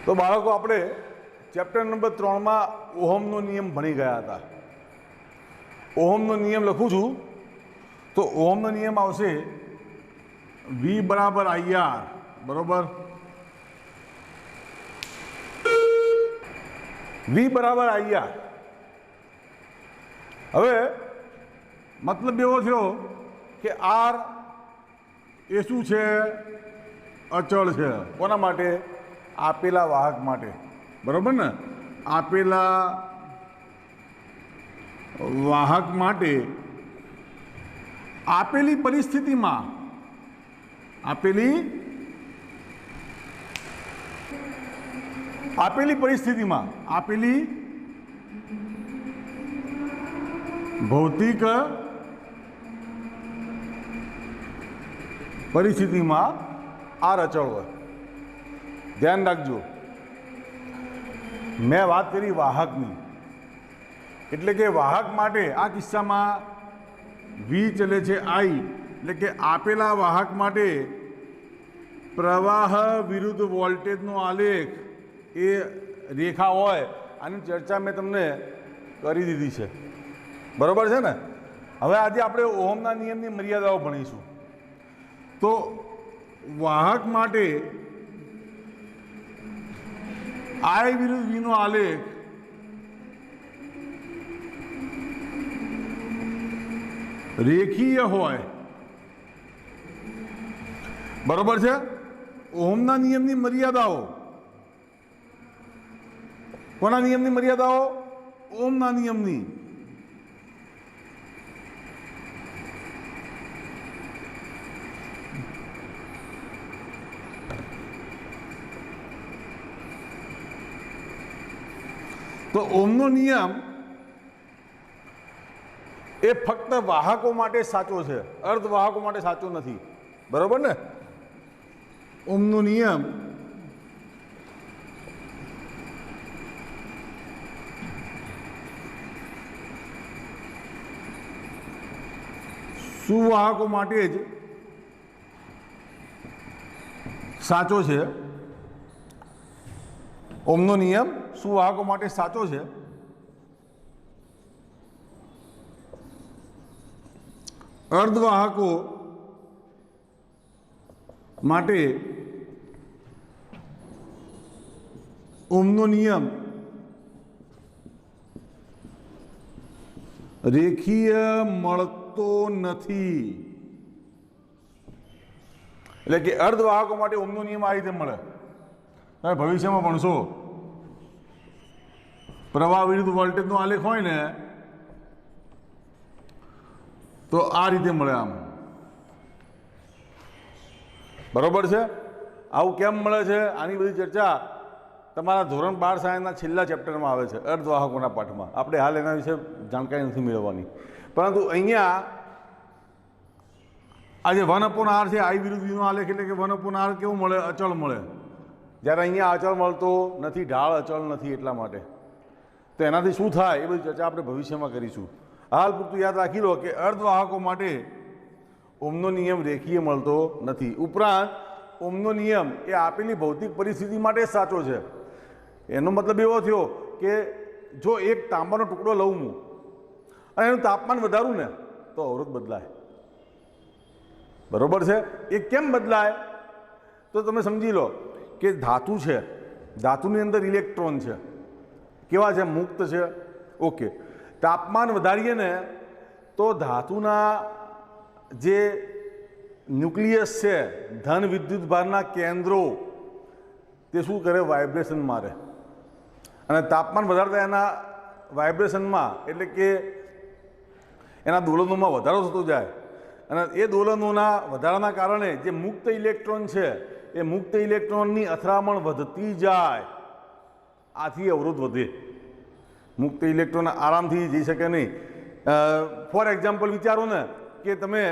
તો બાળકો આપણે ચેપ્ટર નંબર 3માં ઓહમનો નિયમ ભણી ગયા હતા. ઓહમનો નિયમ લખું છું તો ઓહમનો નિયમ આવશે V બરાબર IR બરોબર. V બરાબર IR. હવે મતલબ એવો થયો કે R એ શું છે? અચળ છે. કોના માટે? આપેલા વાહક માટે. બરોબર ને? આપેલા વાહક માટે આપેલી પરિસ્થિતિમાં આપેલી ભૌતિક પરિસ્થિતિમાં R અચળ હોય. ધ્યાન રાખજો, મેં વાત કરી વાહકની, એટલે કે વાહક માટે આ કિસ્સામાં V ચલે છે I, એટલે કે આપેલા વાહક માટે પ્રવાહ વિરુદ્ધ વોલ્ટેજનો આલેખ એ રેખા હોય. આની ચર્ચા મેં તમને કરી દીધી છે. બરોબર છે ને? હવે આજે આપણે ઓહમના નિયમની મર્યાદાઓ ભણીશું. તો વાહક માટે I વિરુદ્ધ V નો આલેખ રેખીય હોય. બરોબર છે? ઓહમના નિયમની મર્યાદાઓ. કોના નિયમની મર્યાદાઓ? ઓહમના નિયમની. તો ઓહમનો નિયમ એ ફક્ત વાહકો માટે સાચો છે, અર્ધવાહકો માટે સાચો નથી. બરોબર ને? ઓહમનો નિયમ સુવાહકો માટે જ સાચો છે. ઓહમનો નિયમ સુવાહકો માટે સાચો છે. અર્ધવાહકો માટે ઓહમનો નિયમ રેખીય મળતો નથી. એટલે કે અર્ધવાહકો માટે ઓહમનો નિયમ આ રીતે મળે. તમે ભવિષ્યમાં ભણશો, પ્રવાહ વિરુદ્ધ વોલ્ટેજનો આલેખ હોય ને તો આ રીતે મળે. આમ બરોબર છે? આવું કેમ મળે છે? આની બધી ચર્ચા તમારા ધોરણ 12 સાયન્સના છેલ્લા ચેપ્ટરમાં આવે છે, અર્ધવાહકોના પાઠમાં. આપણે હાલ એના વિશે જાણકારી નથી મેળવવાની. પરંતુ અહીંયા આ જે 1/r છે, I વિરુદ્ધ V નો આલેખ, એટલે કે 1/r કેવું મળે? અચળ મળે. જ્યારે અહીંયા અચળ મળતો નથી, ઢાળ અચળ નથી, એટલા માટે. તો એનાથી શું થાય એ બધી ચર્ચા આપણે ભવિષ્યમાં કરીશું. હાલ પૂરતું યાદ રાખી લો કે અર્ધવાહકો માટે ઓહમનો નિયમ રેખીય મળતો નથી. ઉપરાંત ઓહમનો નિયમ એ આપેલી ભૌતિક પરિસ્થિતિ માટે જ સાચો છે. એનો મતલબ એવો થયો કે જો એક તાંબાનો ટુકડો લઉં હું અને એનું તાપમાન વધારું ને તો અવરોધ બદલાય. બરોબર છે? એ કેમ બદલાય? તો તમે સમજી લો કે ધાતુ છે, ધાતુની અંદર ઇલેક્ટ્રોન છે. કેવા છે? મુક્ત છે. ઓકે. તાપમાન વધારીએ ને તો ધાતુના જે ન્યુક્લિયસ છે, ધન વિદ્યુત ભારના કેન્દ્રો, તે શું કરે? વાઇબ્રેશન મારે. અને તાપમાન વધારતા એના વાઇબ્રેશનમાં, એટલે કે એના દોલનોમાં વધારો થતો જાય. અને એ દોલનોના વધારાના કારણે જે મુક્ત ઇલેક્ટ્રોન છે એ મુક્ત ઇલેક્ટ્રોનની અથડામણ વધતી જાય. આથી અવરોધ વધે. મુક્ત ઇલેક્ટ્રોન આરામથી જઈ શકે નહીં. ફોર એક્ઝામ્પલ વિચારો ને કે તમે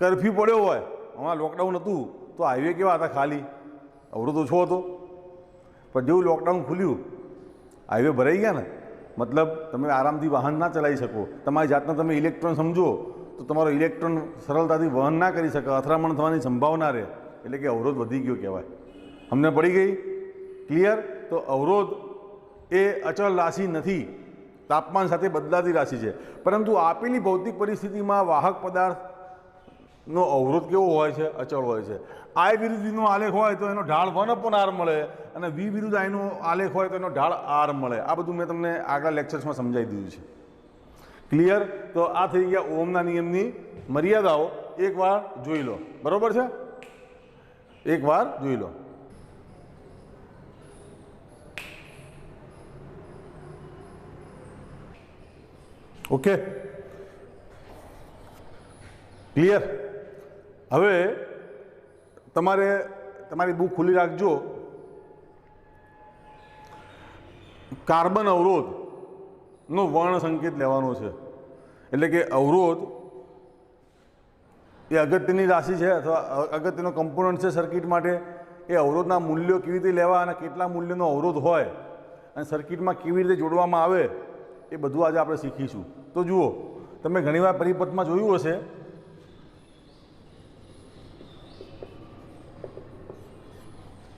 કર્ફ્યુ પડ્યો હોય, હમણાં લોકડાઉન હતું તો હાઈવે કેવા હતા? ખાલી. અવરોધ ઓછો હતો. પણ જેવું લોકડાઉન ખુલ્યું, હાઈવે ભરાઈ ગયા ને, મતલબ તમે આરામથી વાહન ના ચલાવી શકો. તમારી જાતને તમે ઇલેક્ટ્રોન સમજો તો તમારો ઇલેક્ટ્રોન સરળતાથી વહન ના કરી શકે, અથડામણ થવાની સંભાવના રહે. એટલે કે અવરોધ વધી ગયો કહેવાય. અમને પડી ગઈ. ક્લિયર? તો અવરોધ એ અચળ રાશિ નથી, તાપમાન સાથે બદલાતી રાશિ છે. પરંતુ આપેલી ભૌતિક પરિસ્થિતિમાં વાહક પદાર્થનો અવરોધ કેવો હોય છે? અચળ હોય છે. I વિરુદ્ધનો આલેખ હોય તો એનો ઢાળ 1/r મળે અને V વિરુદ્ધ I નો આલેખ હોય તો એનો ઢાળ R મળે. આ બધું મેં તમને આગલા લેક્ચર્સમાં સમજાવી દીધું છે. ક્લિયર? તો આ થઈ ગયા ઓહમના નિયમની મર્યાદાઓ. એકવાર જોઈ લો, બરોબર છે? એકવાર જોઈ લો. Okay, clear? હવે તમારે તમારી બુક ખુલ્લી રાખજો. કાર્બન અવરોધનો વર્ણ સંકેત લેવાનો છે. એટલે કે અવરોધ એ અગત્યની રાશિ છે અથવા અગત્યનો કમ્પોનન્ટ છે સર્કિટ માટે. એ અવરોધના મૂલ્યો કેવી રીતે લેવા અને કેટલા મૂલ્યનો અવરોધ હોય અને સર્કિટમાં કેવી રીતે જોડવામાં આવે એ બધું આજે આપણે શીખીશું. તો જુઓ, તમે ઘણીવાર પરિપથમાં જોયું હશે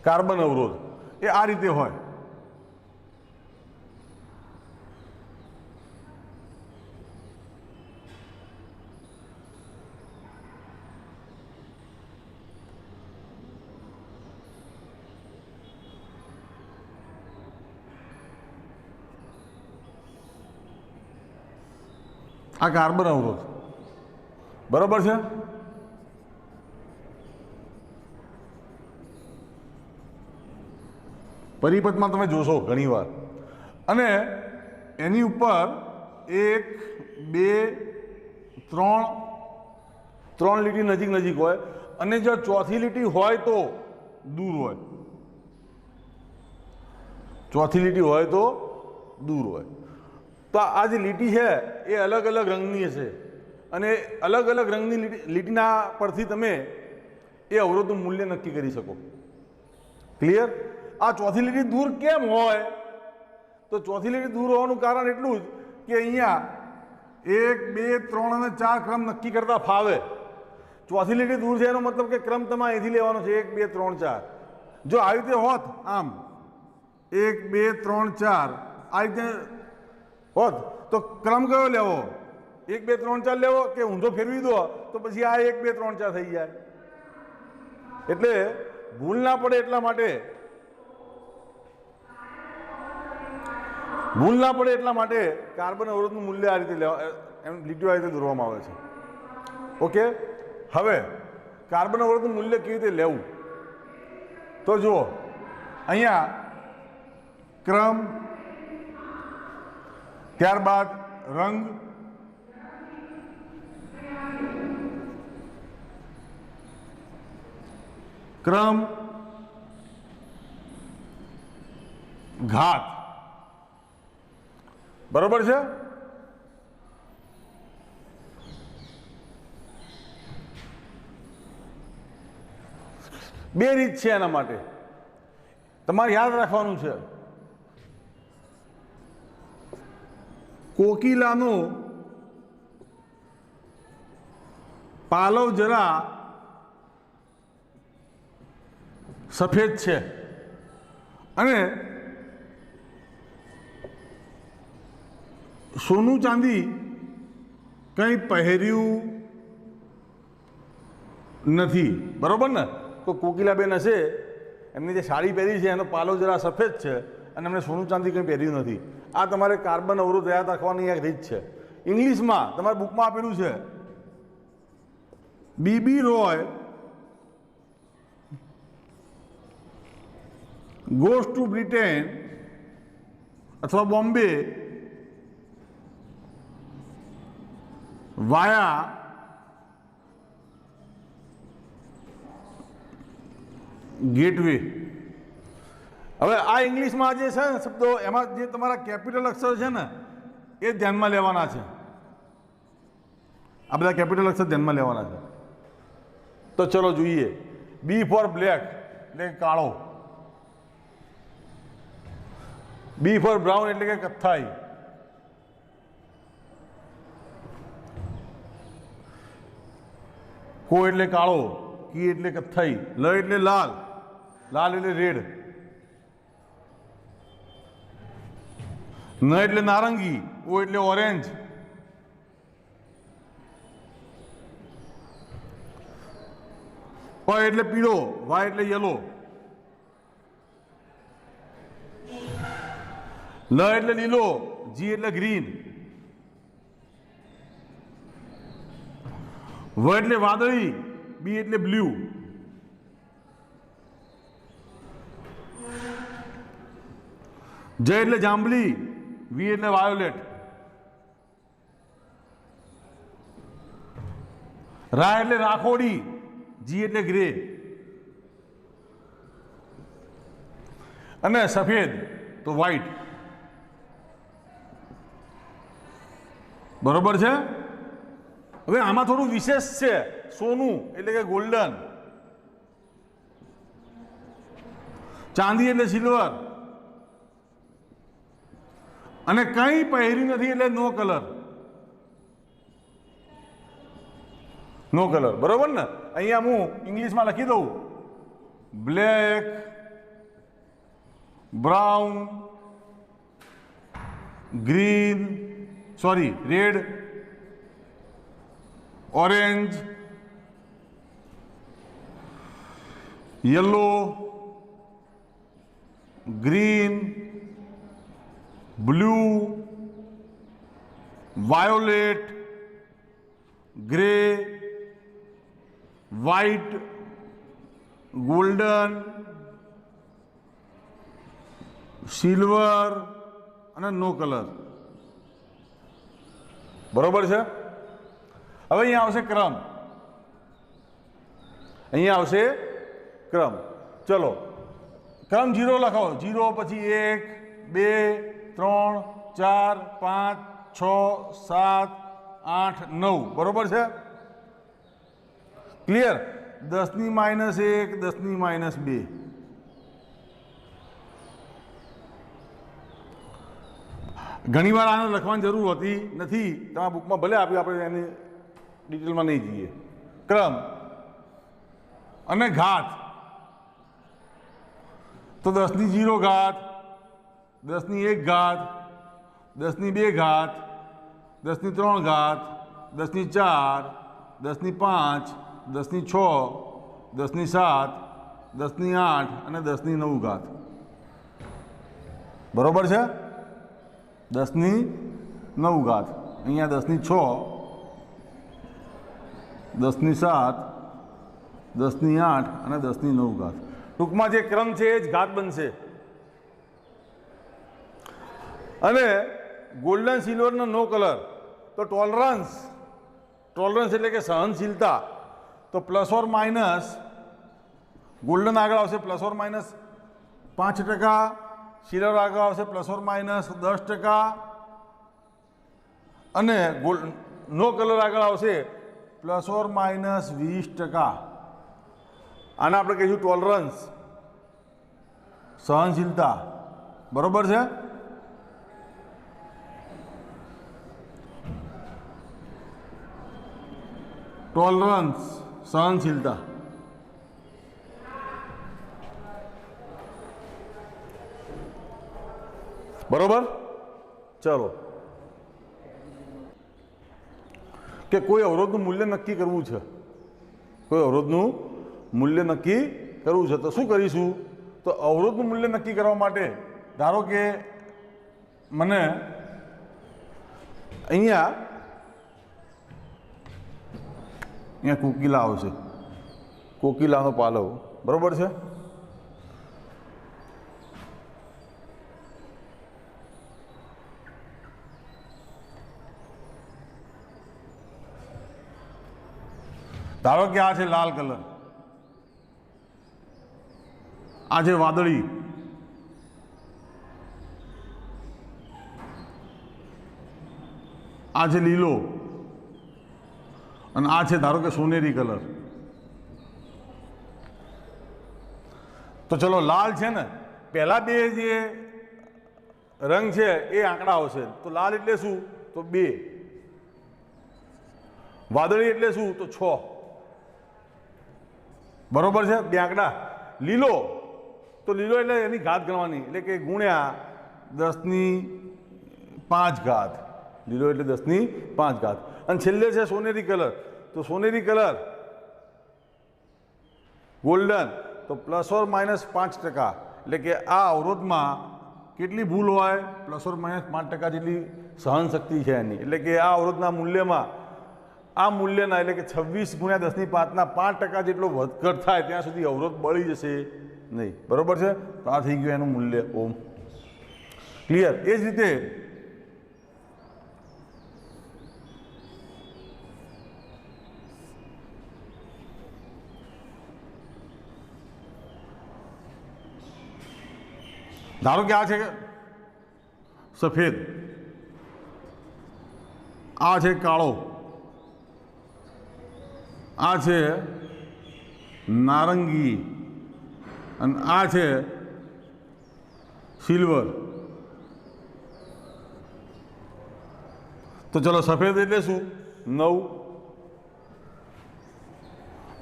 કાર્બન અવરોધ એ આ રીતે હોય. આ કાર્બન અવરોધ, બરોબર છે? પરિપથમાં તમે જોશો ઘણીવાર. અને એની ઉપર 1 2 3 લીટી નજીક નજીક હોય અને જો ચોથી લીટી હોય તો દૂર હોય. ચોથી લીટી હોય તો દૂર હોય. તો આ જે લીટી છે એ અલગ અલગ રંગની હશે અને અલગ અલગ રંગની લીટીના પરથી તમે એ અવરોધનું મૂલ્ય નક્કી કરી શકો. ક્લિયર? આ ચોથી લીટી દૂર કેમ હોય? તો ચોથી લીટી દૂર હોવાનું કારણ એટલું જ કે અહીંયા 1 2 3 અને 4 ક્રમ નક્કી કરતા ફાવે. ચોથી લીટી દૂર છે એનો મતલબ કે ક્રમ તમારે અહીંથી લેવાનો છે 1 2 3 4. જો આવી રીતે હોત, આમ 1 2 3 4 આ રીતે હોત તો ક્રમ કયો લેવો? 1 2 3 4 લેવો કે ઊંધો ફેરવી દો તો પછી આ 1 2 3 4 થઈ જાય. એટલે ભૂલ ના પડે એટલા માટે કાર્બન અવરોધનું મૂલ્ય આ રીતે લેવા, એમ લીટીઓ આ રીતે દોરવામાં આવે છે. ઓકે, હવે કાર્બન અવરોધનું મૂલ્ય કેવી રીતે લેવું? તો જુઓ, અહીંયા ક્રમ, ત્યારબાદ રંગ, ક્રમ, ઘાત, બરોબર છે? બે રીત છે એના માટે, તમારે યાદ રાખવાનું છે. કોકિલાનો પાલવ જરા સફેદ છે અને સોનું ચાંદી કંઈ પહેર્યું નથી, બરોબર ને? તો કોકિલાબેન હશે, એમની જે સાડી પહેરી છે એનો પાલવ જરા સફેદ છે અને એમને સોનું ચાંદી કંઈ પહેર્યું નથી. આ તમારે કાર્બન અવરોધ યાદ રાખવાની એક રીત છે. ઇંગ્લિશમાં તમારા બુકમાં આપેલું છે, B B Roy goes to Britain અથવા બોમ્બે વાયા ગેટવે. હવે આ ઇંગ્લિશમાં જે છે ને શબ્દો, એમાં જે તમારા કેપિટલ અક્ષર છે ને એ ધ્યાનમાં લેવાના છે. આ બધા કેપિટલ અક્ષર ધ્યાનમાં લેવાના છે. તો ચલો જોઈએ. બી ફોર બ્લેક એટલે કાળો, બી ફોર બ્રાઉન એટલે કે કથ્થાઈ, કો એટલે કાળો, કી એટલે કથ્થાઈ, લ એટલે લાલ, લાલ એટલે રેડ, ન એટલે નારંગી, ઓ એટલે ઓરેન્જ, પ એટલે પીળો, વાય એટલે યલો, લ એટલે લીલો, જી એટલે ગ્રીન, વ એટલે વાદળી, બી એટલે બ્લુ, જ એટલે જાંબલી, વી એટલે વાયોલેટ, રા એટલે રાખોડી, જી એટલે ગ્રે, અને સફેદ તો વ્હાઈટ. બરોબર છે. હવે આમાં થોડું વિશેષ છે. સોનું એટલે કે ગોલ્ડન, ચાંદી એટલે સિલ્વર, અને કંઈ પહેર્યું નથી એટલે નો કલર. નો કલર, બરોબર ને. અહીંયા હું ઇંગ્લિશમાં લખી દઉં, black, brown, green, sorry red, orange, yellow, green, blue, violet, grey, white, golden, silver અને નો કલર. બરોબર છે. હવે અહીંયા આવશે ક્રમ. અહીંયા આવશે ક્રમ. ચલો ક્રમ 0 લખો. 0 પછી 1 2 3 4 5 6 7 8 9. બરોબર છે. ક્લિયર. 10 ની -1, 10 ની -2. ઘણી વાર આને લખવાની જરૂર હોતી નથી. તમારા બુકમાં ભલે આપ્યું, આપણે એની ડિટેલમાં નહીં જઈએ. ક્રમ અને ઘાત તો 10 ની 0 ઘાત, 10 ની 1 ઘાત, 10 ની 2 ઘાત, 10 ની 3 ઘાત, 10 ની 4, 10 ની 5, 10 ની 6, 10 ની 7, 10 ની 8 અને 10 ની 9 ઘાત. બરોબર છે. 10 ની 9 ઘાત. અહીંયા 10 ની 6, 10 ની 7, 10 ની 8 અને 10 ની 9 ઘાત. ટૂંકમાં જે ક્રમ છે એ જ ઘાત બનશે. અને ગોલ્ડન, સિલ્વરનો નો કલર તો ટોલરન્સ. ટોલરન્સ એટલે કે સહનશીલતા. તો પ્લસ ઓર માઇનસ, ગોલ્ડન આગળ આવશે પ્લસ ઓર માઇનસ 5%, સિલ્વર આગળ આવશે પ્લસ ઓર માઇનસ 10%, અને નો કલર આગળ આવશે પ્લસ ઓર માઇનસ 20%. આને આપણે કહીશું ટોલરન્સ, સહનશીલતા. બરોબર છે. ટોલરન્સ, સહનશીલતા. બરોબર. ચલો, કે કોઈ અવરોધનું મૂલ્ય નક્કી કરવું છે. કોઈ અવરોધનું મૂલ્ય નક્કી કરવું છે તો શું કરીશું? તો અવરોધનું મૂલ્ય નક્કી કરવા માટે ધારો કે મને અહીંયા કોકિલા આવશે, કોકિલાનો પાલવ. બરોબર છે. ધારો કે આ છે લાલ કલર, આ છે વાદળી, આ છે લીલો, અને આ છે ધારો કે સોનેરી કલર. તો ચલો લાલ છે ને, પહેલા બે જે રંગ છે એ આંકડા આવશે. તો લાલ એટલે શું? તો 2. વાદળી એટલે શું? તો 6. બરોબર છે. 2 આંકડા. લીલો, તો લીલો એટલે એની ઘાત ગણવાની, એટલે કે ગુણ્યા 10 ની 5 घात, લીલો એટલે 10⁵ ઘાત। અને છેલ્લે છે સોનેરી કલર, તો સોનેરી કલર ગોલ્ડન, તો ±5%, એટલે કે આ અવરોધમાં કેટલી ભૂલ હોય, ±5% જેટલી સહનશક્તિ છે એની, એટલે કે આ અવરોધના મૂલ્યમાં આ મૂલ્યના એટલે કે 26 × 10⁵ 5% જેટલો વધઘટ થાય ત્યાં સુધી અવરોધ બળી જશે નહીં, બરોબર છે। તો આ થઈ ગયું એનું મૂલ્ય ઓમ, ક્લિયર। એ જ રીતે ધારો કે આ છે સફેદ, આ છે કાળો, આ છે નારંગી અને આ છે સિલ્વર। તો ચલો સફેદ એટલે શું 9,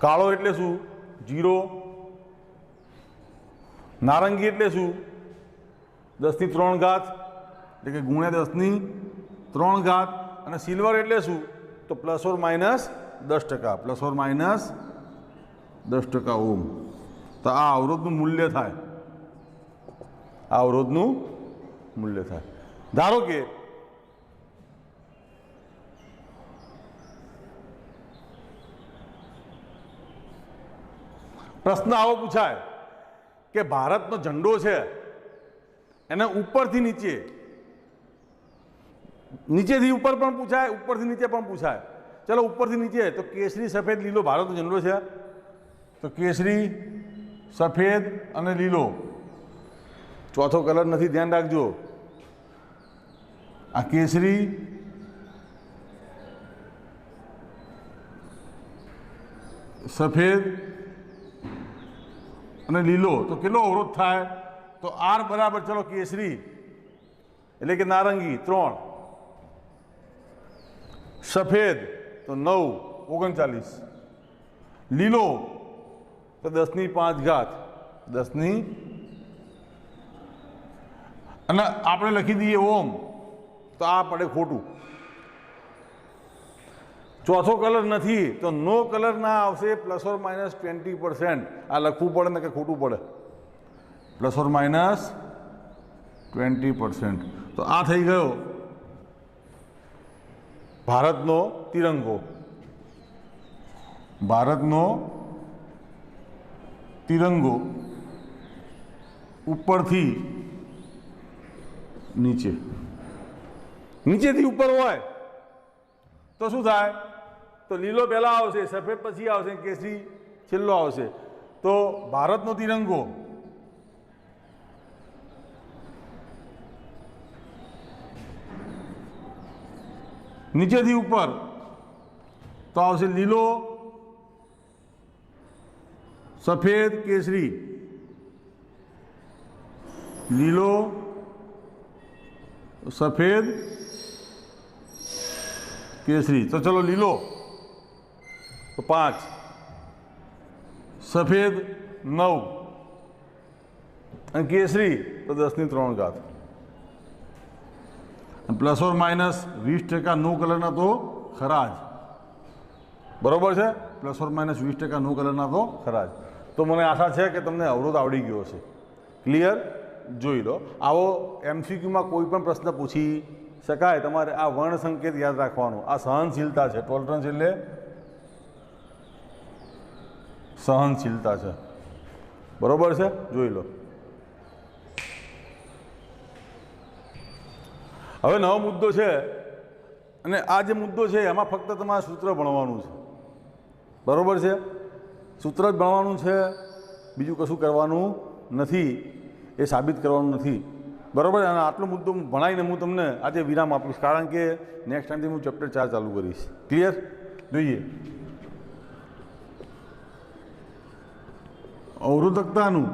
કાળો એટલે શું 0, નારંગી એટલે શું 10⁵ ઘાત, એટલે કે ગુણ્યા 10⁵ ઘાત, અને સિલ્વર એટલે શું તો ±10% ઓમ। તો આ અવરોધનું મૂલ્ય થાય, આ અવરોધનું મૂલ્ય થાય। ધારો કે પ્રશ્ન આવો પૂછાય કે ભારતનો ઝંડો છે એને ઉપરથી નીચે, નીચેથી ઉપર પણ પૂછાય, ઉપરથી નીચે પણ પૂછાય। ચલો ઉપરથી નીચે, તો કેસરી સફેદ લીલો ભારતનો ઝંડો છે, તો કેસરી સફેદ અને લીલો, ચોથો કલર નથી, ધ્યાન રાખજો। આ કેસરી સફેદ અને લીલો, તો કેટલો અવરોધ થાય, તો R બરાબર, ચલો કેસરી એટલે કે નારંગી 3, સફેદ તો 9 39, લીલો તો 10⁵ ઘાત 10 અને આપણે લખી દઈએ ઓમ, તો આ પડે ખોટું। ચોથો કલર નથી તો નો કલર ના આવશે, ±20%, આ લખવું પડે ને કે ખોટું પડે, ±20%। તો આ થઈ ગયો ભારતનો તિરંગો, ભારતનો તિરંગો ઉપરથી નીચે, નીચેથી ઉપર હોય તો શું થાય, તો લીલો પહેલા આવશે, સફેદ પછી આવશે, કેસરી છેલ્લો આવશે। તો ભારતનો તિરંગો નીચેથી ઉપર તો આવશે લીલો સફેદ કેસરી, લીલો સફેદ કેસરી। તો ચલો લીલો તો 5, સફેદ 9 અને કેસરી તો 10⁵ ઘાત, ±20% નો કલરના તો ખરા જ, બરોબર છે, ±20% નો કલરના તો ખરા જ। તો મને આશા છે કે તમને અવરોધ આવડી ગયો હશે, ક્લિયર। જોઈ લો, આવો MCQમાં કોઈ પણ પ્રશ્ન પૂછી શકાય, તમારે આ વર્ણ સંકેત યાદ રાખવાનો। આ સહનશીલતા છે, ટોલરન્સ એટલે સહનશીલતા છે, બરોબર છે, જોઈ લો। હવે નવો મુદ્દો છે, અને આ જે મુદ્દો છે એમાં ફક્ત તમારે સૂત્ર ભણવાનું છે, બરોબર છે, સૂત્ર જ ભણવાનું છે, બીજું કશું કરવાનું નથી, એ સાબિત કરવાનું નથી, બરોબર। અને આટલો મુદ્દો ભણાવીને હું તમને આજે વિરામ આપીશ, કારણ કે નેક્સ્ટ ટાઈમથી હું ચેપ્ટર 4 ચાલુ કરીશ, ક્લિયર। જોઈએ અવરોધકતાનું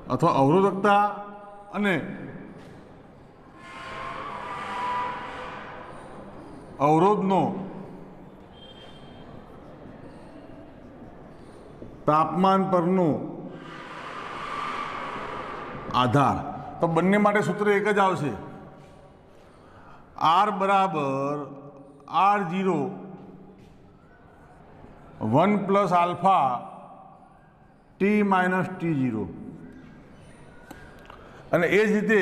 અથવા અવરોધકતા અને અવરોધનો તાપમાન પરનો આધાર। તો બંને માટે સૂત્ર એક જ આવશે, R બરાબર R0 1 plus alpha T minus T0, અને એ જ રીતે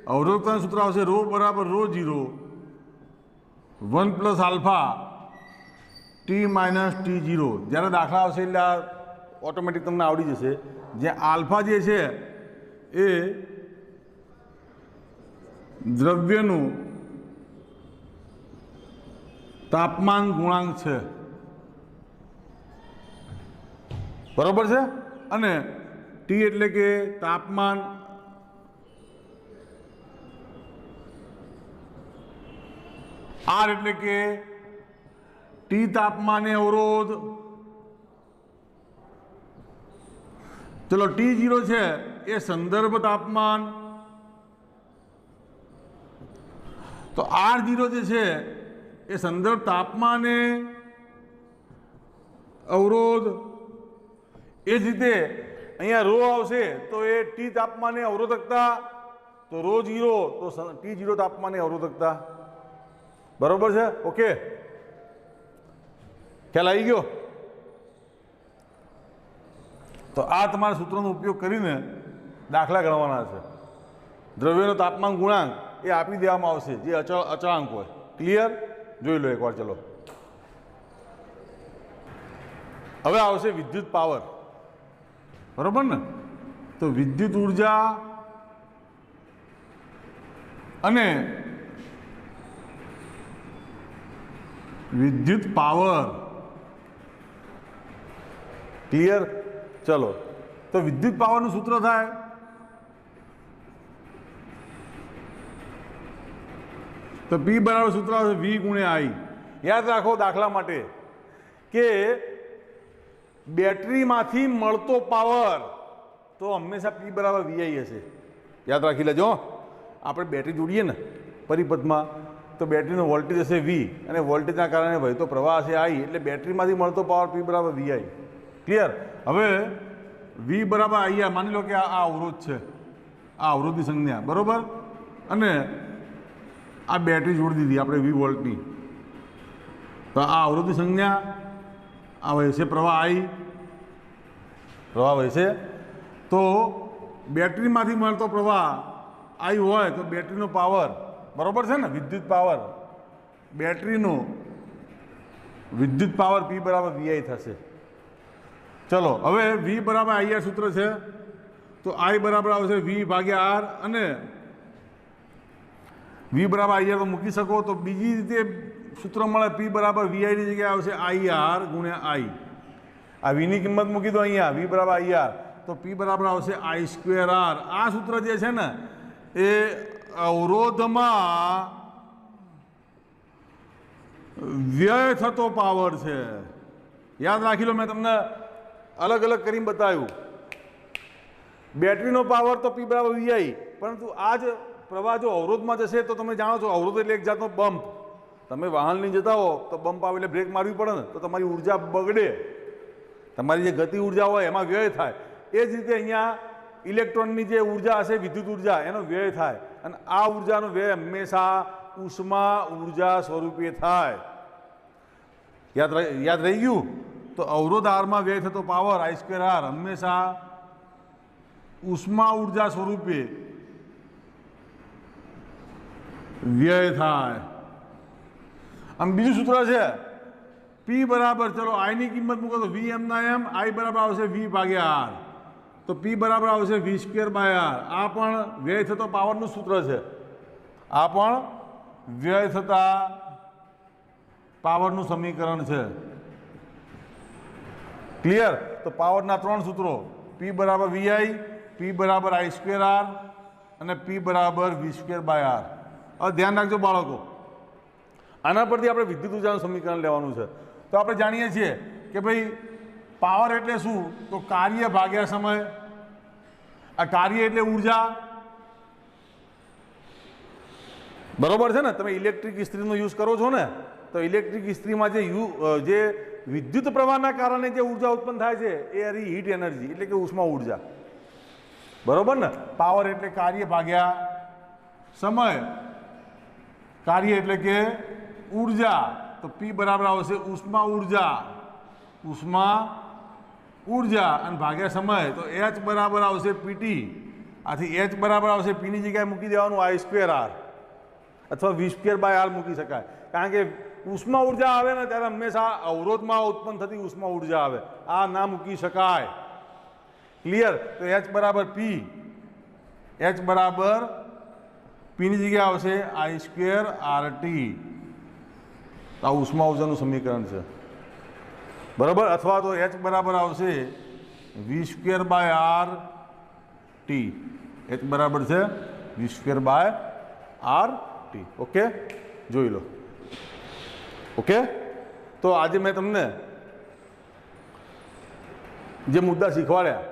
અવરોધકતાનું સૂત્ર આવશે રો બરાબર રો0 1 plus alpha T minus T0. જ્યારે દાખલા આવશે એટલે આ ઓટોમેટિક તમને આવડી જશે. જ્યાં આલ્ફા જે છે એ દ્રવ્યનું તાપમાન ગુણાંક છે, બરોબર છે, અને ટી એટલે કે તાપમાન, આર એટલે કે ટી તાપમાને અવરોધ. ચલો T0 છે એ સંદર્ભ તાપમાન, તો R0 જે છે એ સંદર્ભ તાપમાને અવરોધ. એ જ રીતે અહીંયા રો આવશે તો એ ટી તાપમાને અવરોધકતા, તો રો0 તો T0 તાપમાને અવરોધકતા, બરોબર છે. ઓકે, ખ્યાલ આવી ગયો? તો આ તમારા સૂત્રનો ઉપયોગ કરીને દાખલા ગણવાના છે. દ્રવ્યનો તાપમાન ગુણાંક એ આપી દેવામાં આવશે જે અચળાંક હોય. ક્લિયર? જોઈ લો એકવાર. ચલો હવે આવશે વિદ્યુત પાવર, બરોબર ને? તો વિદ્યુત ઉર્જા અને વિદ્યુત પાવર. ક્લિયર? ચલો, તો વિદ્યુત પાવરનું સૂત્ર થાય તો P બરાબર સૂત્ર આવશે V ગુણ્યા I. યાદ રાખો દાખલા માટે કે બેટરીમાંથી મળતો પાવર તો હંમેશા P બરાબર VI હશે. યાદ રાખી લેજો. આપણે બેટરી જોડીએ ને પરિપથમાં તો બેટરીનો વોલ્ટેજ હશે V અને વોલ્ટેજના કારણે વહેતો પ્રવાહ હશે I, એટલે બેટરીમાંથી મળતો પાવર P બરાબર VI. ક્લિયર? હવે V બરાબર IR માની લો કે આ અવરોધ છે, આ અવરોધની સંજ્ઞા, બરોબર, અને આ બેટરી જોડી દીધી આપણે 20 વોલ્ટની, તો આ અવરોધની સંજ્ઞા, આ વહેશે પ્રવાહ I, પ્રવાહ વહેશે. તો બેટરીમાંથી મળતો પ્રવાહ I હોય તો બેટરીનો પાવર, બરોબર છે ને, વિદ્યુત પાવર, બેટરીનો વિદ્યુત પાવર P બરાબર VI થશે. ચલો હવે V બરાબર IR સૂત્ર છે તો I બરાબર આવશે V ભાગ્યા R, અને V બરાબર IR તો મૂકી શકો તો બીજી રીતે સૂત્ર મળે P બરાબર VI ની જગ્યાએ આવશે IR ગુણ્યા I. આ V ની કિંમત મૂકી દો અહીંયા, V બરાબર IR, તો P બરાબર આવશે I²R. આ સૂત્ર જે છે ને એ અવરોધમાં વ્યય થતો પાવર છે. યાદ રાખી લો, મેં તમને અલગ અલગ કરીને બતાવ્યું. બેટરીનો પાવર તો P બરાબર VI, પરંતુ આ જ પ્રવાહ જો અવરોધમાં જશે તો તમે જાણો છો અવરોધ એટલે એક જાતનો બમ્પ. તમે વાહન લઈને જતા હો તો બમ્પ આવે એટલે બ્રેક મારવી પડે ને, તો તમારી ઉર્જા બગડે, તમારી જે ગતિ ઉર્જા હોય એમાં વ્યય થાય. એ જ રીતે અહીંયા ઇલેક્ટ્રોનની જે ઉર્જા હશે, વિદ્યુત ઉર્જા, એનો વ્યય થાય, અને આ ઉર્જાનો વ્યય હંમેશા ઉષ્મા ઉર્જા સ્વરૂપે થાય. યાદ રહી ગયું? તો અવરોધ આરમાં વ્યય થતો પાવર I²R હંમેશા ઉષ્મા ઉર્જા સ્વરૂપે વ્યય થાય. આમ બીજું સૂત્ર છે P બરાબર, ચલો I ની કિંમત મૂકો તો V એમના એમ, I બરાબર આવશે V ભાગ્યા R, તો P બરાબર આવશે V²/R. આ પણ વ્યય થતો પાવરનું સૂત્ર છે, આ પણ વ્યય થતા પાવરનું સમીકરણ છે. ક્લિયર? તો પાવરના ત્રણ સૂત્રો, P બરાબર VI, P બરાબર I²R અને P બરાબર V²/R. હવે ધ્યાન રાખજો બાળકો, આના પરથી આપણે વિદ્યુત ઉર્જાનું સમીકરણ લેવાનું છે. તો આપણે જાણીએ છીએ કે ભાઈ પાવર એટલે શું? તો કાર્ય ભાગ્યા સમય. આ કાર્ય એટલે ઉર્જા, બરોબર છે ને? તમે ઇલેક્ટ્રિક ઇસ્ત્રીનો યુઝ કરો છો ને, તો ઇલેક્ટ્રિક ઇસ્ત્રીમાં જે વિદ્યુત પ્રવાહના કારણે જે ઉર્જા ઉત્પન્ન થાય છે એ હીટ એનર્જી એટલે કે ઉષ્મા ઉર્જા. બરોબર ને? પાવર એટલે કાર્ય ભાગ્યા સમય, કાર્ય એટલે કે ઉર્જા, તો P બરાબર આવશે ઉષ્મા ઉર્જા, ઉષ્મા ઉર્જા અને ભાગ્યા સમય, તો H બરાબર આવશે PT. આથી H બરાબર આવશે P ની જગ્યાએ મૂકી દેવાનું I²R અથવા V²/R મૂકી શકાય, કારણ કે ઉષ્મા ઉર્જા આવે ને ત્યારે હંમેશા અવરોધમાં ઉત્પન્ન થતી ઉષ્મા ઉર્જા આવે, આ ના મૂકી શકાય. ક્લિયર? તો H બરાબર P, H બરાબર P ની જગ્યાએ આવશે I²RT. આ ઉષ્મા ઉર્જાનું સમીકરણ છે, બરાબર. અથવા તો H બરાબર આવશે V²/RT. H બરાબર છે V²/RT. ઓકે, જોઈ લો. ઓકે, તો આજે મેં તમને જે મુદ્દા શીખવાડ્યા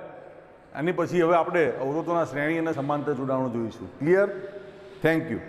એની પછી હવે આપણે અવરોધોના શ્રેણી અને સમાંતર જોડાણો જોઈશું. ક્લિયર? Thank you.